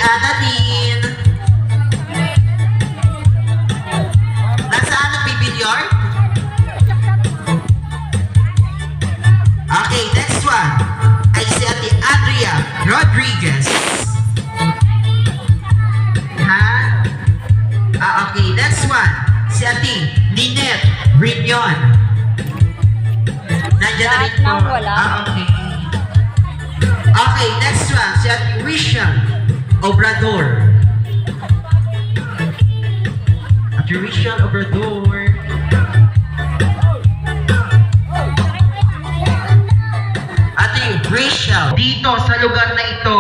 Ana din. Nasaan ang pavilion? Okay, next one ay si Ate Andrea Rodriguez. Ha? Okay, next one. Si Ate Ninette Brignon. Nandiyan na rin po. Lahat ng wala. Okay. Okay, next one. Si Ate Rishon Obrador. Ate Rishon Obrador. Ate Rachel, dito sa lugar na ito,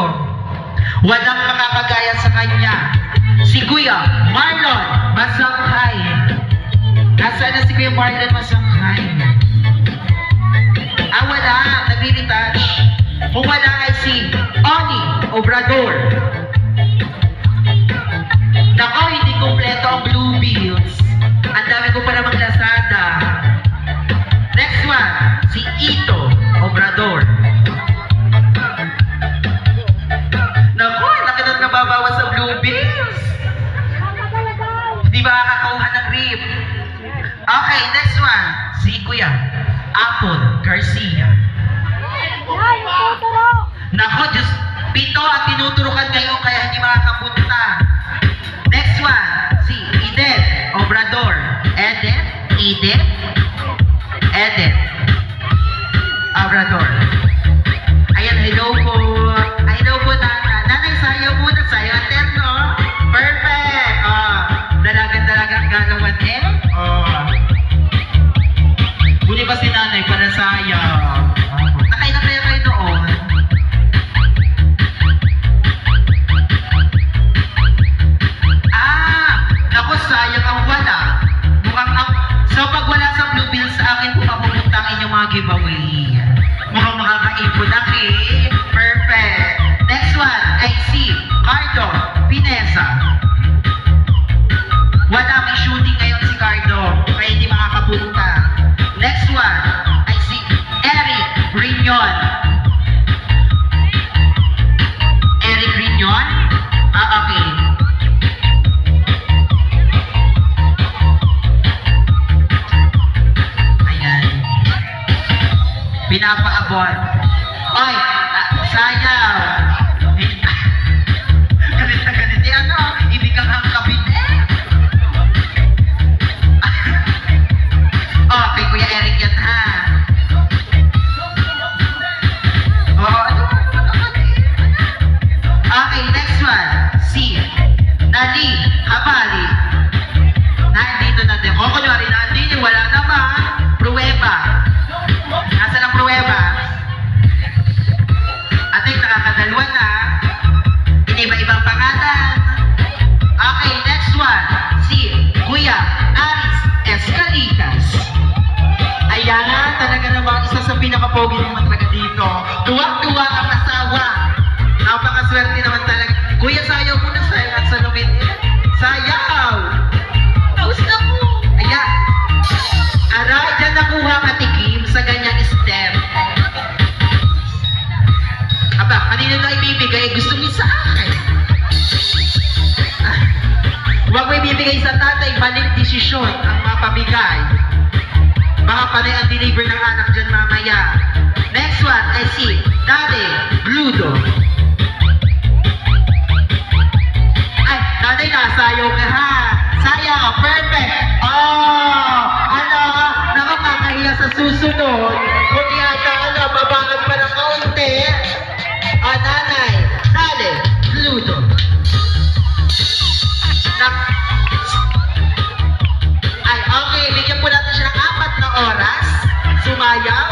walang makakagaya sa kanya. Si Kuya Marlon Masangkay. Nasaan na si Kuya Marlon Masangkay? Wala. Nag-retouch. Kung wala ay si Oni Obrador. Nako, hindi kompleto ang Blue Bills. Ang dami ko pa namang Lazada. Next one, si Ito Obrador. Nako, laki na nababawas sa Blue Bills. Hindi ba kakakuha ng rip? Okay, next one, si Kuya Apple Garcia. Nako, Diyos, pito at tinuturukan ngayon kaya hindi makakapunta. Next one, si Eden Obrador. Eden Obrador. Ayan, hello po. Hello po, Nana. Nanay, sayo muna. Sayo aterno. Perfect. Dalagang galawan Huli ba si Nanay para sayo? Nakailan kayo noon? Naku, sayang ang wala. So pag wala sa Blue Bills, sa akin po mapupunta ang inyong mga giveaway. Mukhang makakaipon na Perfect. Next one ay si Cardo Pinesa. Wala may shooting ngayon si Cardo, kaya hindi makakapunta. Next one ay si Eric Grignon. Eric Grignon? Okay. Ayan. Pinapaabot. Oy, sayaw. Galit na galit. Ibig kang ang kabit Okay, Kuya Eric yan ha. Okay, next one. Si Nani Habali. Nandito na din. Kunyari, nandito. Wala naman. Pruweba. Nasaan ang pruweba? Ating nakakadalwa na. Iba-ibang pangalan. Okay, next one. Si Kuya Aris Escalitas. Ayan na, talaga naman isa sa pinakapogi naman talaga dito. Tuwang-tuwa ang asawa. Napakaswerte naman talaga. Kuya, sayaw muna sa lumit. Sayaw! Kamusta mo? Ayan. Aray, dyan nakuha matikim sa ganyang step. Aba, kanino na ibibigay? Gusto mo sa akin. Huwag mo ibibigay sa tatay, balik desisyon ang mapamigay. Baka panay ang deliver ng anak dyan mamaya. Next one ay si Daddy Bludo. Ay, Daddy, nasayaw ka ha. Sayaw, perfect. Nakakakahiya sa susunod. Kung yata, babangan pa ng kaunti. Nanay, Daddy Bludo. Okay, bigyan po natin siya ng 4 na oras. Sumayaw.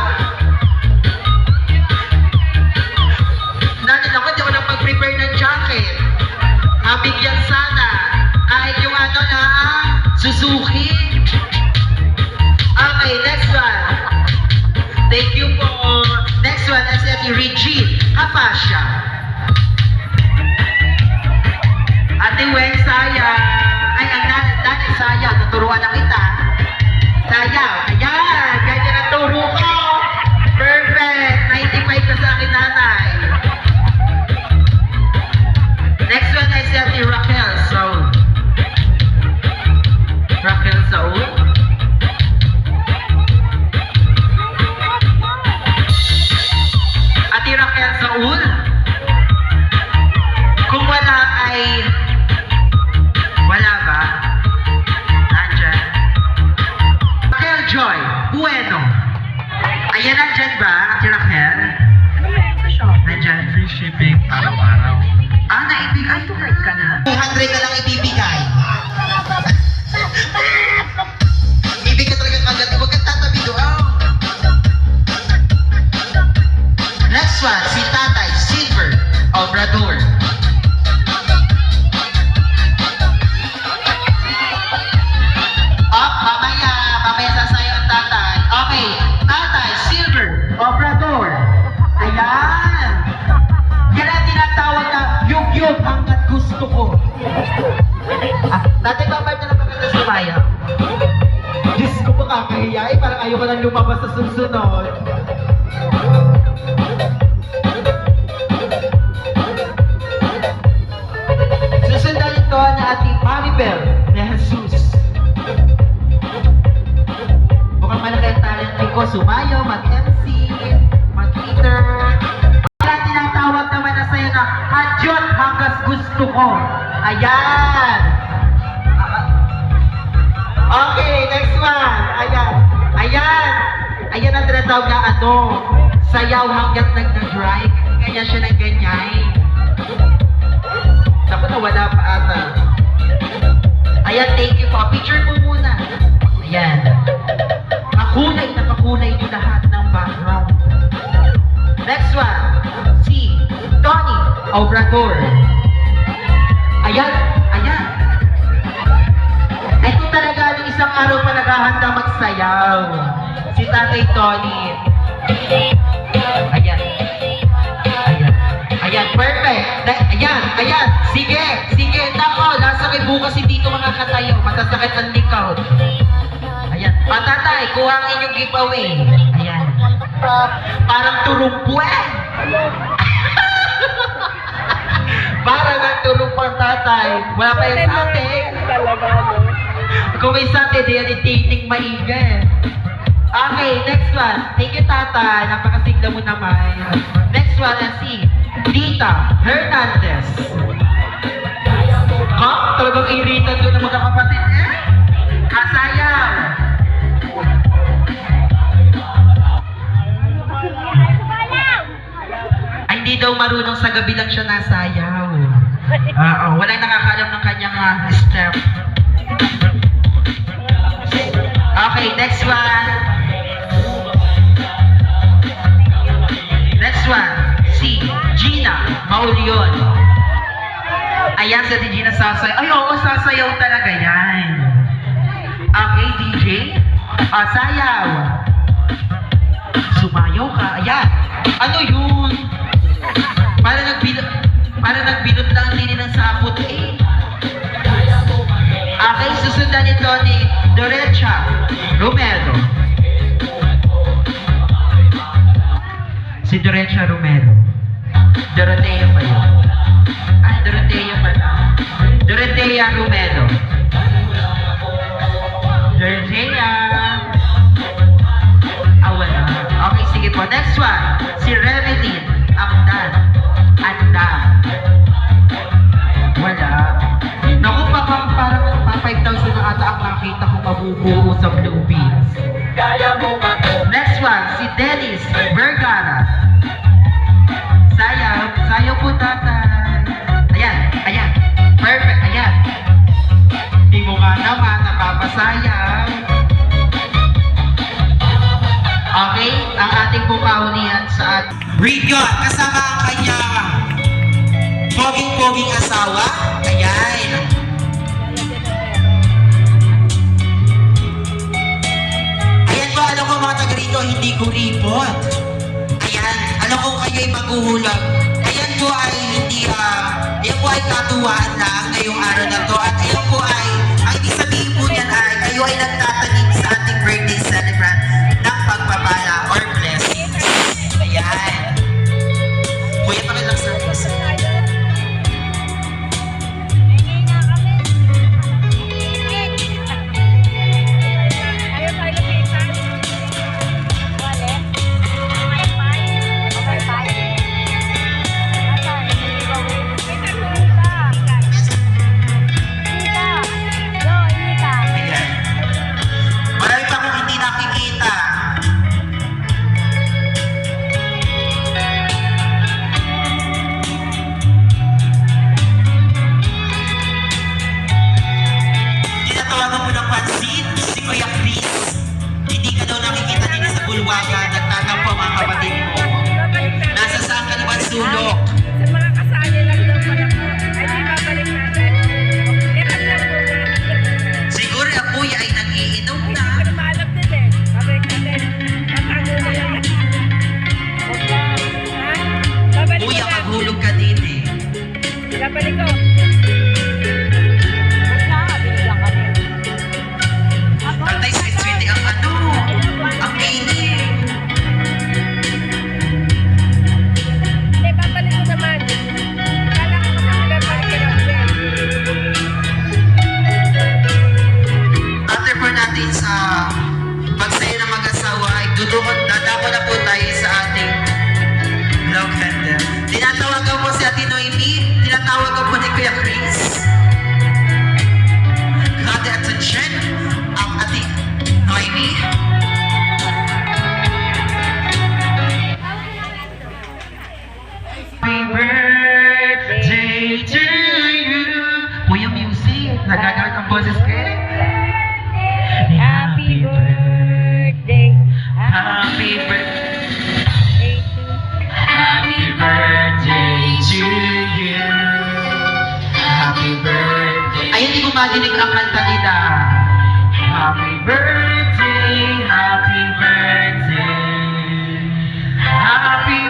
kuya. Eh, parang ayoko nang lumabas sa susunod. Susundan ito na ating Maribel de Jesus. Mukhang malaki ang talent ko. Sumayo, mag-MC, mag-theater. Kaya tinatawag naman na sa'yo na Hadyot hanggang gusto ko. Ayan. Okay, next one. Ayan. Ayan. Ayan ang tinatawag na sayaw hanggang nagna-dry. Kanya siya ng ganyan. Naku, nawala pa ata. Ayan, thank you po. Picture po muna. Ayan. Makulay na makulay nyo lahat ng background. Next one. Si Tony Obrador. Ayan. Ayan. Ito talaga ng isang araw pa naghahanda magsayaw. Si Tatay Tony. Ayan. Ayan. Ayan, perfect. Ayan, ayan. Sige, sige. Nako, nasa kay bukas hindi ito makakatayo. Masasakit ang likod. Ayan. Patatay, kuha ang inyong giveaway. Ayan. Parang turumpuan. Parang ang turumpuan, tatay. Wala pa yung sate. Kung may sate, di yan ititing maiga. Okay, next one. Thank you, tatay. Napakasigla mo naman. Next one, si Dita Hernandez. Ha? Talagang iritan doon ng mga kapatid. Kasayaw. Ay, hindi daw marunong sa gabi lang siya nasayaw. Walang nakakalam ng kanyang step. Okay, next one. Next one, si Gina Maulion. Ayan, sa Gina sasayaw. Ay, oo, sasayaw talaga yan. Okay, DJ. Sayaw. Sumayaw ka. Ayan. Ano yun? Para nagbilot lang din ng sapot eh. Okay, susundan ito ni Dorecha Romero. Si Dorecha Romero. Dorotea pa yun. Ay, Dorotea pa na. Dorotea Romero. Dorotea. Wala. Okay, sige po. Next one. Si Remelin Amdan. Wala. Naku, parang pa 5,000 na ata ang nakita kong mabubuo sa Blue Beans. Next one, si Dennis Vergara. Sayaw. Sayaw po, tatay. Ayan. Ayan. Perfect. Ayan. Hindi mo nga naman napapasayaw. Okay? Ang ating pumahunihan sa ating Rigon, kasama ang kanyang poging-poging asawa. Ayan. Ayan po, alam ko mga taga rito, hindi ko report. Ayan, alam ko kayo'y maghuhulag. Ayan po ay hindi, ayan po ay katuwaan lang ngayong araw na to. At ayan po ay, ang ibig sabihin po niyan ay, kayo ay nagtatanim sa ating birthday celebrant ng pagpapala or blessings. Ayan. Kuya, pakilang sa isa. Balik ko. Tatay, sweet-sweet ang ano. natin sa pagsaya ng mag-asawa ay dadako na po tayo sa ating love handle. Tinatawagan po si Ate Noemi, tinatawagan po ni Kuya Chris. Grabe attention ang Ate Noemi. Happy birthday to you. Kuya Music, nagagamit ang boses ko eh. Happy birthday. Happy birthday. Happy Happy birthday to you. Happy birthday. Ay, hindi ko madinig ang kanta nila. Happy birthday, happy birthday. Happy